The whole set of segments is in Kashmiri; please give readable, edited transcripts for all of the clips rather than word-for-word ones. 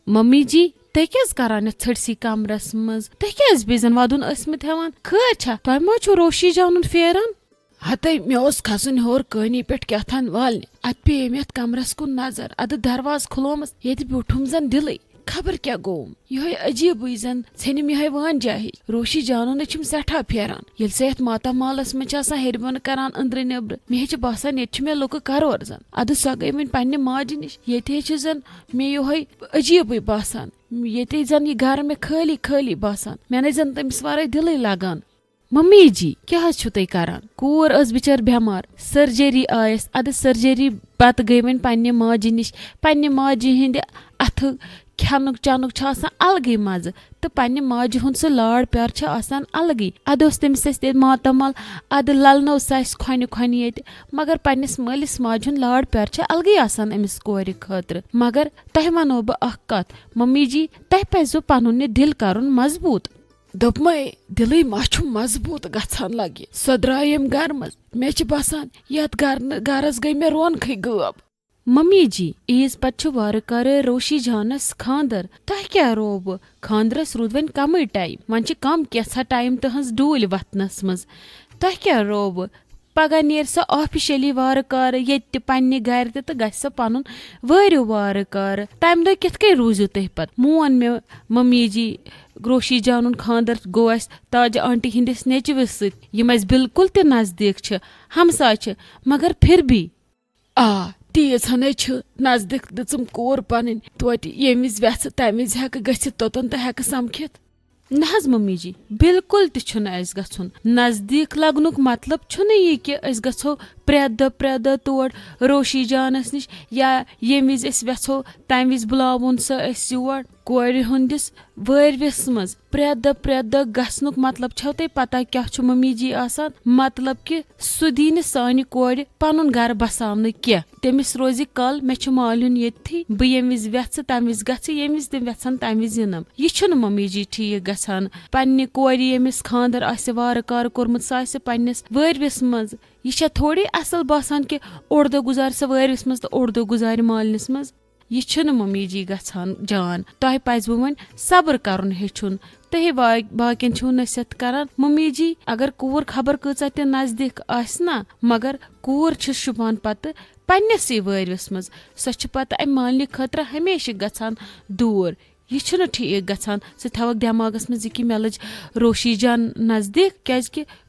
मम्मी जी तह क्या करान ये छड़सी कमरस मज तह क्या बेजन वदुन ٲسمٕتۍ हेवान खैर छा तह मा छु रोशी जानन फेरान हते मे ओस खसन होर कहानी पेट क्याथान वाल अत पे यथ कमरस कुन नजर अद दरवाज खुलोमस ये बुठुम जन दिल खबर क्या गोम यह अजीब जन षेनिम यह वन जाहि रोशी जानन छम सठा फेरान ये सत मातामालस मे हेरबन करान अंदर नबर मे बसान ये मे लुक करोर जन अद सो गई वन पन्ने माज नश ये जन मे यह अजीब बसान ये जन यह घर मे खाली खाली बसान मे जन तमिस वारे दिल लगान मम्मी जी क्या छु तुम करान कूर बिचार बेमार सर्जरी आयस अद सर्जरी पत गई वन पन्ने माज नश पन्ने माज हिंद अथ खेनुक चनुक अलगे मज तो पन्ने माज हुंद सह लाड़ प्यार अलगे अद तमिस मातमाल अद ललनो सस खोन खोन ये मगर पन्निस मालिस माज हुंद लाड़ प्यार अलगे अमिस कोर खतर मगर तह वनो बह कत मम्मी जी तह पजो पनुन दिल करुन मजबूत दोपमे दिल मा मजबूत गछान लगे सो द्रायम घर मज मे बसान यथ गरस गई मे रोनखै गब मम्मी जी ईज पत वार कर रोशी जानस खानदर तह क्या रोब खानदरस रूद वन कम टाइम वन कम कैसा टाइम तहज डूल वतनस मज तह क्या रोब पगह नेर सो ऑफिशियली वार कार ये पन्ने गर तो गस पनुन वरियो वार कार तम दह कित कन रूजो तह पत मोन मे मम्मी जी रोशी जानन खानदर गो अस ताज आंटी हिंदिस नेचवस सत यम अस बिल्कुल ते नजदीक छ हमसा छ मगर फिर भी तीज हने नजदीक दिम कोर पन तोत ये विज वेथ तम विज हेक गसित तोतन तो हेक समखित नज मम्मी जी बिल्कुल तह गुन नजदीक लगनुक मतलब ये कि गो प्रे तोड़ रोशी जानस निश या ये विज वेो तम विज बुलावन सह योर कोर हुंदिस वरविस मज प्रे दह गसनुक मतलब छो तुम पता क्या मम्मी जी आसान मतलब कि सह दी सान कोर पनुन घर बसावन क्या तमिस रोज कल मे मालून ये बह ये विज वेथ तम विज गि ये विज तम वेथन तम विज यनम यह मम्मी जी ठीक गसान पन्ने कोर यमिस खानदर वार कार कोर्मुत सह पन्निस वरविस मज यह थोड़ी असल बसान कि ओड़ दो गुजार सह वरविस मज तो ओड़ दो गुजार मालनिस मज यह मम्मी जी गसान जान तह पजब वन सब्र करन हेचुन तह बाकिन छो नसीहत करान मम्मी जी अगर कूर खबर कचा ते नजदीक आसना मगर कूर शुपान पत पन्निस वरविस मज सह पत अम मालने खतर हमेशा गसान दूर यह ठीक गसान सह थवक दिमागस मज कि मे लज रोशी जान नजदीक क्या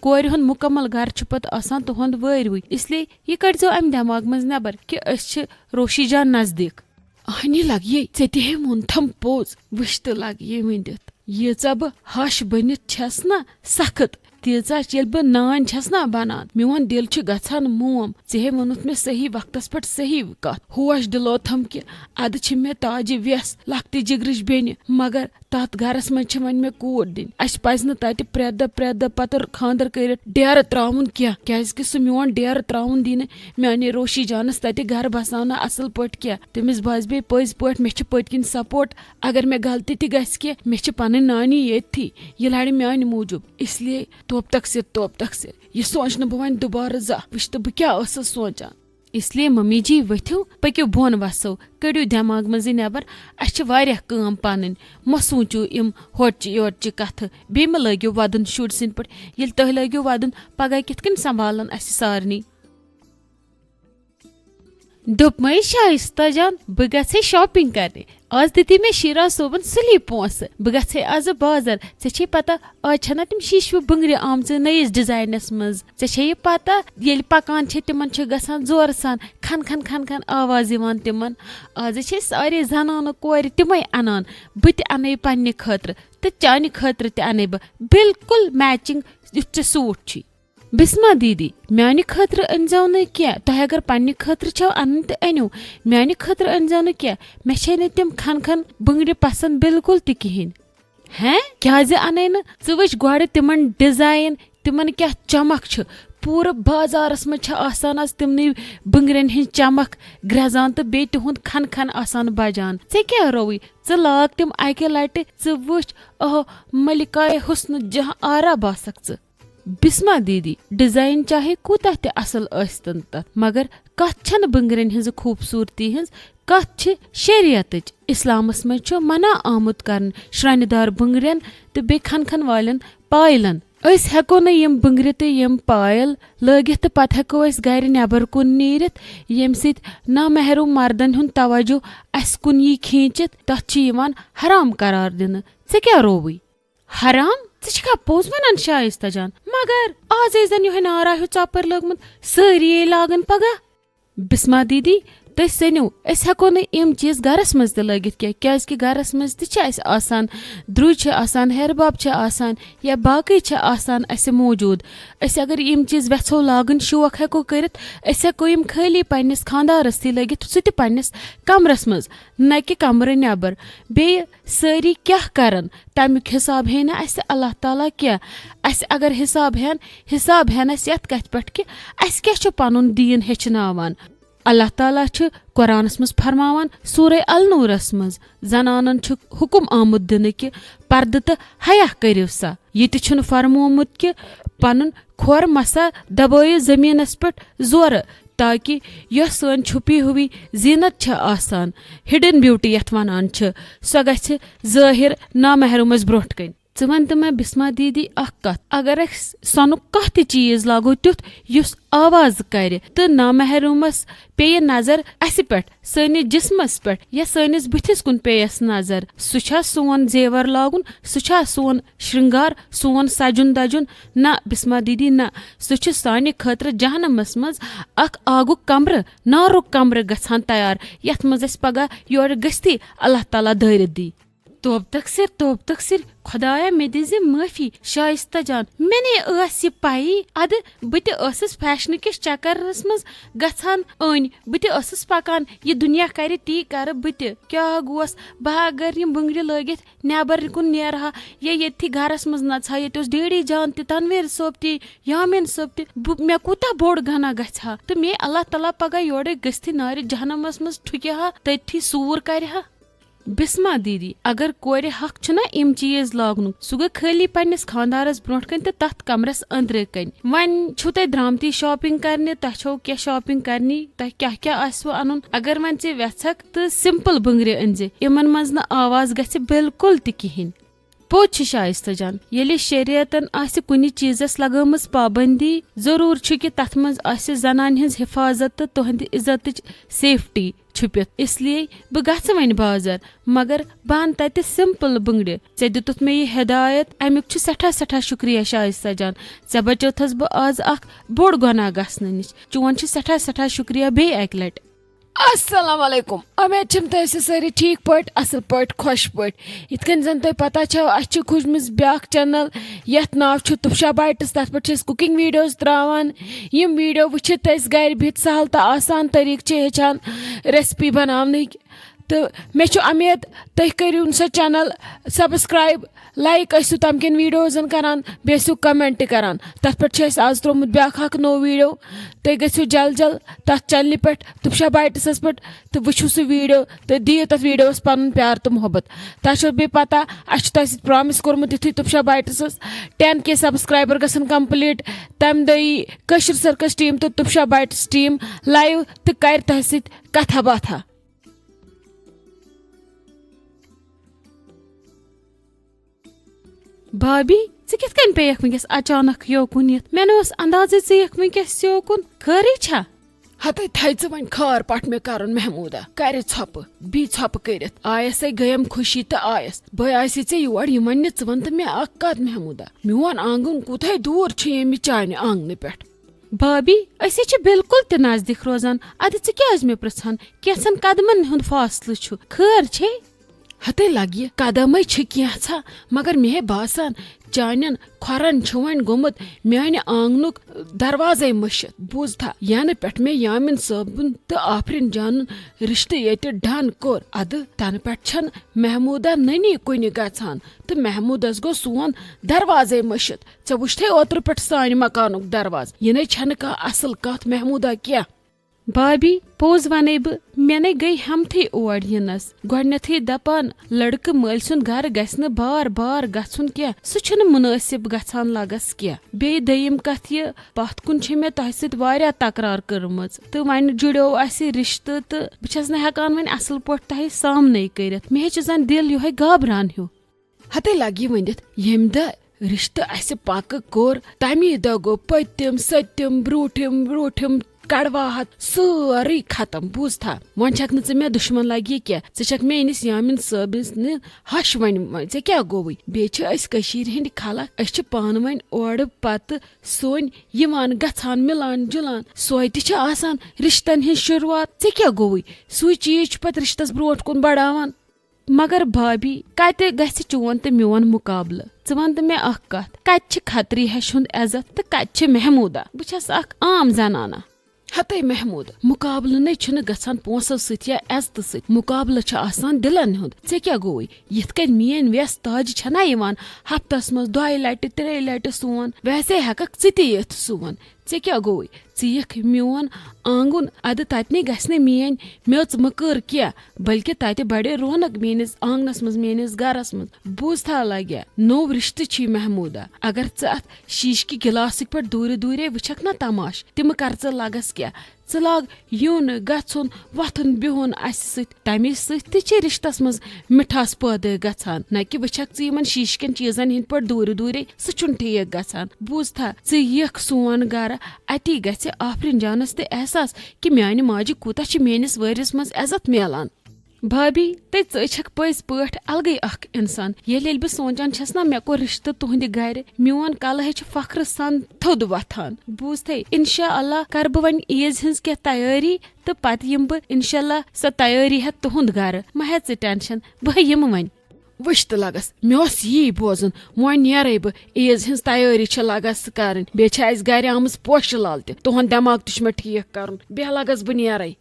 कोर हुंद मुकम्मल घर पत आसान तुहंद वरवुई इसलिए यह कड़ो अम दिमाग मज नबर कि अस रोशी जान नजदीक अहनी लग ये े मोन थम पोज वुश तो लग ये वनित यीचा बह हश बनित छस ना सख्त तीचा ये बह नान छस ना बनान मोन दिल गछान मोम हे वोनुत मे सही वक्तस पे सही कत होश दिलोथम कि अद मे ताज व्यस लकति जिगरिश बेन मगर तथ गरस मज वन मे कूर दिन अस पज तत प्रे दह पत खानदर कर डेर त्रावन क्या सह मोन डेर त्रावन दी मे रोशी जानस तत घर बसाना असल पे क्या तमिस बस बे पज पे मे पतकिन सपोर्ट अगर मे गलती तह गि मे पन नानी ये यह लड़ मान मूजूब इसलिए तोप तकसर यह सोच बह वन दोबारा जा वुच तो बह क्या सोचान इसलिए मम्मी जी वथ्यू पक्यू बोन वसो कड़ियो दिमाग मज नबर अस काम पन मो सोचू इम होट योट कथ बे मे लगियो वदन शुर सिंद पे ये तह लगियो वदन पगह कित कन संभालन अस सारनी दोपमे शाइस्ता जान बह गहे शॉपिंग करने आज दिति मे शीरा सोबन सुली पोस बह गहे आज बाजार ऐ पता आज छना तम शीशव बंगरि आमच नयस डिजाइनस मज ऐ पता ये पकान तिमन गसान जोर सान खन खन खन खन आवाज यवान तिमन आज सारे जनान कोर तिमे अनान बह त अन पन्ने खतर तो चाने खतर त अन बह बिल्कुल मैचिंग युथ सूट छी बिस्मा दीदी म्यान खतर अनजो न क्या तह अगर पन्ने खतर छो अन तो अनो म्यान खतर अनजो न क्या मे न तम खन खन बंगरि पसंद बिल्कुल त कहें हैं क्या अन च वुच गोड़ तिमन डिजाइन तिमन क्या चमक पूरा बाजारस मज आसान आज तिमन बंगरन हिंद चमक ग्रजान तो बे तुंद खन खन आसान बजान ऐ क्या रोवी च लाग तिम अकि लटि च वुच मलिकाए हुस्न जहाँ आरा बासक च بسما دیدی ڈیزائن چاہے کوتاہ تہِ اصل ٲسۍتن تتھ مگر کتھ چھنہٕ بنگرین ہنٛز خوٗبصوٗرتی ہنٛز کتھ چھِ شریعتٕچ اسلامس منٛز چھُ منع آمُت کرنہٕ شرٛنہِ دار بنگرین تہٕ بیٚیہِ کھن کھن والٮ۪ن پایلن أسۍ ہٮ۪کو نہٕ یِم بنگرِ تہٕ یِم پایل لٲگِتھ تہٕ پتہٕ ہٮ۪کو أسۍ گرِ نٮ۪بر کُن نیٖرِتھ ییٚمہِ سۭتۍ نامحروٗم مردن ہُنٛد توجہ اسہِ کُن یی کھیٖنچِتھ تتھ چھِ یِوان حرام قرار دِنہٕ ژےٚ کیٛاہ رووٕے حرام ژٕ چھکھا پوٚز ونان شایستہ جان مگر آز زن یِہوے نارا ہیوٗ ژۄپر لوگمُت سٲری لاگن پگاہ بسما دیدی تُہۍ سٔنِو أسۍ ہٮ۪کو نہٕ یِم چیٖز گرس منٛز تہِ لٲگِتھ کینٛہہ کیازِ کہِ گرس منٛز تہِ چھِ اسہِ آسان درُج چھِ آسان ہیرباب چھِ آسان یا باقٕے چھِ آسان اسہِ موٗجوٗد أسۍ اگر یِم چیٖز ویژھو لاگٕنۍ شوق ہٮ۪کو کٔرِتھ أسۍ ہٮ۪کو یِم خٲلی پننس خانٛدارس تھی لٲگِتھ سُہ تہِ پننس کمرس منٛز نہ کہِ کمرٕ نٮ۪بر بیٚیہِ سٲری کیٛاہ کرن تمیُک حساب ہے نہٕ اسہِ اللہ تعالیٰ کینٛہہ اسہِ اگر حساب ہٮ۪ن اسہِ یتھ کتھِ پٮ۪ٹھ کہِ اسہِ کیٛاہ چھُ پنُن دیٖن ہیٚچھناوان اللہ تعالیٰ چھُ قرآنس منٛز فرماوان سورہ النورس منٛز زنانن چھُ حُکم آمُت دِنہٕ کہِ پردٕ تہٕ حیا کٔرِو سا یہِ تہِ چھُنہٕ فرمومُت کہِ پنُن کھۄر مسا دبٲیِو زٔمیٖنس پٮ۪ٹھ زورٕ تاکہِ یۄس سٲنۍ چھُپی ہوی زیٖنت چھِ آسان ہِڈن بیوٹی یتھ ونان چھِ سۄ گژھِ ظٲہِر نامحروٗمس برونٛٹھ کَنۍ ژٕ ون تہٕ مےٚ بسما دیدی اکھ کتھ اگر أسۍ سۄنُک کانٛہہ تہِ چیٖز لاگو تیُتھ یُس آواز کرِ تہٕ نامحروٗمس پیٚیہِ نظر اسہِ پٮ۪ٹھ سٲنِس جسمس پٮ۪ٹھ یا سٲنِس بٕتھِس کُن پیٚیس نظر سُہ چھا سون زیور لاگُن سُہ چھا سون شرنگار سون سجُن دجُن نہ بسما دیدی نہ سُہ چھُ سانہِ خٲطرٕ جہنمس منٛز اکھ آگُک کمرٕ نارُک کمرٕ گژھان تیار یتھ منٛز اسہِ پگاہ یورٕ گٔژھتھٕے اللہ تعالیٰ دٲرِتھ دی توب تقصیر خۄدایا مےٚ دِزِ معٲفی شایستہ جان مےٚ نے ٲس یہِ پیی ادٕ بہٕ تہِ ٲسٕس فیشنہٕ کِس چکرس منٛز گژھان أنۍ بہٕ تہِ ٲسٕس پکان یہِ دُنیا کرِ تی کرٕ بہٕ تہِ کیٛاہ گوس بہٕ اگر یِم بنگرِ لٲگِتھ نٮ۪بر کُن نیرٕ ہا یا ییٚتھی گرس منٛز نژٕ ہا ییٚتہِ اوس ڈیڈی جان تہِ تنویٖر صٲب تہِ یامین صٲب تہِ مےٚ کوٗتاہ بوٚڑ گناہ گژھِ ہا تہٕ مے اللہ تعالیٰ پگاہ یورے گٔژھتھٕے نارِ جہنمس منٛز ٹھُکہِ ہا تٔتھی سوٗر کرِ ہا بسما دیدی اگر کورِ حق چھُنہ یِم چیٖز لاگنُک سُہ گوٚو خٲلی پننس خانٛدارس برونٛٹھ کنۍ تہٕ تتھ کمرس أنٛدرٕ کنۍ وۄنۍ چھُو تُہۍ درامتی شاپنگ کرنہِ تۄہہِ چھو کینٛہہ شاپنگ کرنی تۄہہِ کیٛاہ کیٛاہ آسوٕ انُن اگر وۄنۍ ژٕ ویژھکھ تہٕ سمپل بنگرِ أنزِ یِمن منٛز نہٕ آواز گژھِ بالکُل تہِ کہیٖنۍ پوٚز چھِ شایستہ جان ییٚلہِ شریعتن آسہِ کُنہِ چیٖزس لگٲمٕژ پابندی ضروٗر چھُ کہِ تتھ منٛز آسہِ زنانہِ ہٕنٛز حفاظت تہٕ تُہنٛدِ عزتٕچ سیفٹی چھُپِتھ اسلیے بہٕ گژھٕ وۄنۍ بازر مگر بہٕ انہٕ تتہِ سمپل بنگرِ ژےٚ دِتُتھ مےٚ یہِ ہدایت امیُک چھُ سٮ۪ٹھاہ شُکریہ شایستہ جان ژےٚ بچوتھس بہٕ آز اکھ بوٚڑ گۄناہ گژھنہٕ نِش چون چھُ سٮ۪ٹھاہ شُکریہ بیٚیہِ اکہِ لٹہِ السلام علیکم امید چھم تُہۍ ٲسِو سٲری ٹھیٖک پٲٹھۍ اصل پٲٹھۍ خۄش پٲٹھۍ یِتھ کٔنۍ زن تۄہہِ پتہ چھو اسہِ چھِ کھوٗجمٕژ بیاکھ چنل یتھ ناو چھُ تُفشا بایٹٕس تتھ پٮ۪ٹھ چھِ أسۍ کُکِنگ ویٖڈیوز تراوان یِم ویٖڈیو وٕچھِتھ أسۍ گرِ بِہِتھ سہل تہٕ آسان طٔریٖقہٕ چھِ ہیٚچھان ریسپی بناونٕکۍ تہٕ مےٚ چھُ امید تُہۍ کٔرِو سۄ چنل سبسکرایب لایک ٲسِو تمہِ کٮ۪ن ویٖڈیوزن کران بیٚیہِ ٲسِو کمینٹ کران تتھ پٮ۪ٹھ چھُ اسہِ آز ترومُت بیاکھ اکھ نوٚو ویٖڈیو تُہۍ گٔژھِو جلد تتھ چنلہِ پٮ۪ٹھ تُفشا بایٹسس پٮ۪ٹھ تہٕ وٕچھِو سُہ ویٖڈیو تہٕ دِیِو تتھ ویٖڈیوس پنُن پیار تہٕ محبت تۄہہِ چھو بیٚیہِ پتہ اسہِ چھُ تۄہہِ سۭتۍ پرامِس کوٚرمُت یُتھُے تُفشا بایٹسس 10K سبسکرایبر گژھن کمپلیٖٹ تمہِ دۄہ یی کٲشِر سٔرکس ٹیٖم تہٕ تُفشا بایٹس ٹیٖم لایو تہٕ کرِ تۄہہِ سۭتۍ کتھا باتھا بھابی ژٕ کِتھ کٔنۍ پیٚیکھ وٕنکیٚس اچانک یوکُن یِتھ مےٚ نہ اوس اندازے ژٕ یِکھ وٕنکیٚس یوکُن خٲرٕے چھا ہتے تھایہِ ژٕ وۄنۍ خار پٹھ مےٚ کرُن محموٗدا کرِ ژھۄپہٕ بیٚیہِ ژھۄپہٕ کٔرِتھ آیسے گٔیم خوشی تہٕ آیس بہٕ آسے ژےٚ یور یہِ وننہِ ژٕ ون تہٕ مےٚ اکھ کتھ محموٗدا میون آنگُن کوٗتاہ دوٗر چھُ ییٚمہِ چانہِ آنگنہٕ پٮ۪ٹھ بھابی أسۍ ہے چھِ بالکُل تہِ نزدیٖک روزان ادٕ ژٕ کیٛازِ مےٚ پرژھان کینٛژن قدمن ہُنٛد فاصلہٕ چھُ خٲر چھے ہتے لگہِ قدمے چھِ کینٛژھا مگر مےٚ باسان چانٮ۪ن کھۄرن چھُ وۄنۍ گوٚمُت میانہِ آنگنُک دروازے مٔشِتھ بوٗزتھا ینہٕ پٮ۪ٹھ مےٚ یامین صٲبُن تہٕ آفریٖن جانُن رشتہٕ ییٚتہِ ڈن کوٚر ادٕ تنہٕ پٮ۪ٹھ چھنہٕ محموٗدا نٔنی کُنہِ گژھان تہٕ محموٗدس گوٚو سون دروازے مٔشِتھ ژےٚ وٕچھتھے اوترٕ پٮ۪ٹھ سانہِ مکانُک دروازٕ یہِ نَے چھنہٕ کانٛہہ اصل کتھ محموٗدا کینٛہہ بابی پوز ونے بہ مےٚ نے گٔے ہمتھٕے اور یِنس گۄڈنیتھٕے دپان لڑکہٕ مٲلۍ سُنٛد گرٕ گژھِ نہٕ بار بار گژھُن کینٛہہ سُہ چھُنہٕ مُنٲسِب گژھان لگس کینٛہہ بیٚیہِ دوٚیِم کتھ یہِ پتھ کُن چھِ مےٚ تۄہہِ سۭتۍ واریاہ تکرار کٔرمٕژ تہٕ وۄنۍ جُڑیو اسہِ رشتہٕ تہٕ بہٕ چھس نہٕ ہٮ۪کان وۄنۍ اصل پٲٹھۍ تۄہہِ سامنے کٔرِتھ مےٚ چھُ زن دل یِہوے گابران ہیوٗ ہتے لگہِ یہِ ؤنِتھ ییٚمہِ دۄہ رشتہٕ اسہِ پکہٕ کوٚر تمی دۄہ گوٚو پٔتِم سٔتِم برٛوٗٹھِم کڑواہت سٲرٕے ختم بوٗزتھا وۄنۍ چھکھ نہٕ ژٕ مےٚ دُشمن لگہِ کینٛہہ ژٕ چھکھ میٲنِس یامین صٲبس نہٕ ہش وۄنۍ ژےٚ کیٛاہ گوٚوٕے بیٚیہِ چھِ أسۍ کٔشیٖرِ ہٕنٛدۍ خلق أسۍ چھِ پانہٕ ؤنۍ اورٕ پتہٕ سوٚنۍ یِوان گژھان مِلان جُلان سۄے تہِ چھِ آسان رشتن ہٕنٛز شروعات ژےٚ کیٛاہ گوٚوٕے سُے چیٖز چھُ پتہٕ رشتس برونٛٹھ کُن بڑاوان مگر بھابی کتہِ گژھِ چون تہٕ میون مُقابلہٕ ژٕ ون تہٕ مےٚ اکھ کتھ کتہِ چھِ کھتری ہش ہُنٛد عزت تہٕ کتہِ چھِ محموٗدا بہٕ چھس اکھ عام زنانہ ہتے محموٗد مُقابلہٕ نَے چھُنہٕ گژھان پونٛسو سۭتۍ یا عزتہٕ سۭتۍ مُقابلہٕ چھُ آسان دِلن ہُنٛد ژےٚ کیٛاہ گوٚوٕے یِتھ کٔنۍ میٲنۍ ویس تاجہِ چھنا یِوان ہفتس منٛز 2 لٹہِ 3 لٹہِ سون ویسے ہٮ۪ککھ ژٕ تہِ یِتھ سون ژےٚ کیٛاہ گوٚوٕے ژٕ یِکھ میون آنگُن ادٕ تتہِ نے گژھِ نہٕ میٲنۍ میٚژ مٔکٕر کینٛہہ بلکہِ تتہِ بڑِ رونق میٲنِس آنگنس منٛز میٲنِس گرس منٛز بوٗزتھا لگیا نوٚو رشتہٕ چھی محموٗدا اگر ژٕ اتھ شیٖشکہِ گِلاسٕکۍ پٲٹھۍ دوٗرے وٕچھکھ نا تماش تِمہٕ کر ژٕ لگس کینٛہہ ژٕ لاگ یُن گژھُن وۄتھُن بِہُن اسہِ سۭتۍ تمے سۭتۍ تہِ چھِ رشتس منٛز مِٹھاس پٲدٕ گژھان نہ کہِ وٕچھکھ ژٕ یِمن شیٖشکٮ۪ن چیٖزن ہٕنٛدۍ پٲٹھۍ دوٗرے سُہ چھُنہٕ ٹھیٖک گژھان بوٗزتھا ژٕ یِکھ سون گرٕ اتی گژھِ آفرِن جانس تہِ احساس کہِ میانہِ ماجہِ کوٗتاہ چھِ میٲنِس وٲرِس منٛز عزت میلان بھابی تے ژٕ چھکھ پٔزۍ پٲٹھۍ الگٕے اکھ انسان ییٚلہِ بہٕ سونچان چھس نا مےٚ کوٚر رشتہٕ تُہنٛدِ گرِ میون کلہٕ چھُ فخرٕ سان تھوٚد وۄتھان بوٗزتھے انشاء اللہ کرٕ بہٕ وۄنۍ عیٖز ہٕنٛز کینٛہہ تیٲری تہٕ پتہٕ یِمہٕ بہٕ انشاء اللہ سۄ تیٲری ہٮ۪تھ تُہنٛد گرٕ مہ ہےٚ ژٕ ٹینشن بہٕ یِمہٕ وۄنۍ وٕچھ تہٕ لگس مےٚ اوس یی بوزُن وۄنۍ نیرے بہٕ عیٖز ہٕنٛز تیٲری چھِ لگس کرٕنۍ بیٚیہِ چھِ اسہِ گرِ آمٕژ پوشہٕ لال تہِ تُہنٛد دٮ۪ماغ تہِ چھُ مےٚ ٹھیٖک کرُن بیٚیہِ لگس بہٕ نیرے